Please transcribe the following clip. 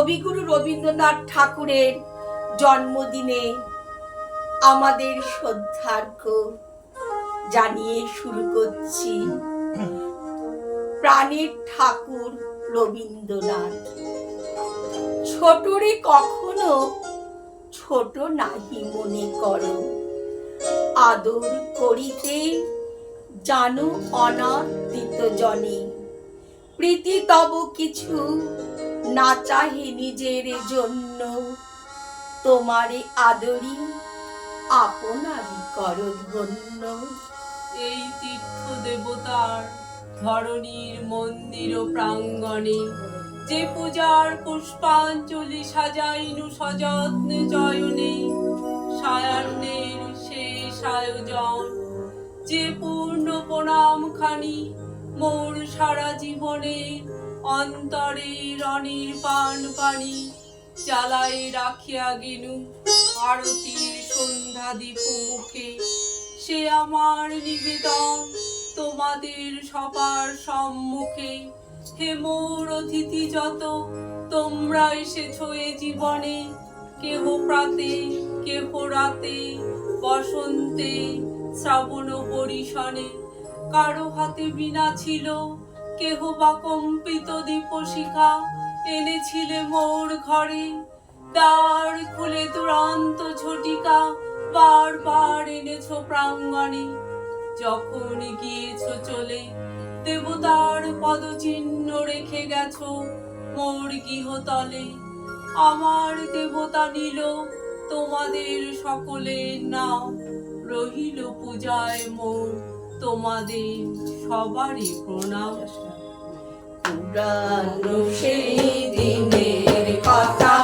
কবিগুরু রবীন্দ্রনাথ ঠাকুরের জন্মদিনে আমাদের শ্রদ্ধার্ঘ্য জানিয়ে শুরু করছি প্রাণের ঠাকুর রবীন্দ্রনাথ। ছোটরে কখনো ছোট নাহি মনে করো, আদর করিতে জানো অনাদৃত জনে। প্রীতি তব কিছু না চাহে নিজের জন্য, তোমারে আদরি আপনারই করো ধন্য। এই তীর্থ দেবতার ধরণীর মন্দির ও প্রাঙ্গণে যে পূজার পুষ্পাঞ্জলি সাজাইনু সযত্নে চয়নে, সায়ান্নের শেষ আয়োজন যে পূর্ণ প্রণাম খানি মোর সারা জীবনে অন্তরের অনির্বাণ পানি জ্বালাই রাখিয়া গেনু আরতির সন্ধ্যা দীপ মুখে। সে আমার নিবেদন তোমাদের সবার সম্মুখে। হে মোর অতিথি যত তোমরা এসেছ এ জীবনে, কেহ প্রাতে কেহ রাতে বসন্তে শ্রাবণ বরিশনে। কারো হাতে বীণা ছিল, কেহ বা কম্পিত দীপশিখা এনেছিলে মোর ঘরে। দ্বার খুলে দুরন্ত ঝটিকা বারবার এনেছ প্রাঙ্গণে। যখন গিয়েছ চলে দেবতার পদচিহ্ন রেখে গেছ মোর গৃহতলে। আমার দেবতা নিল তোমাদের সকলের নাম, রহিল পূজায় মোর তোমাদের সবারই প্রণাম। পুরানো সেই দিনের কথা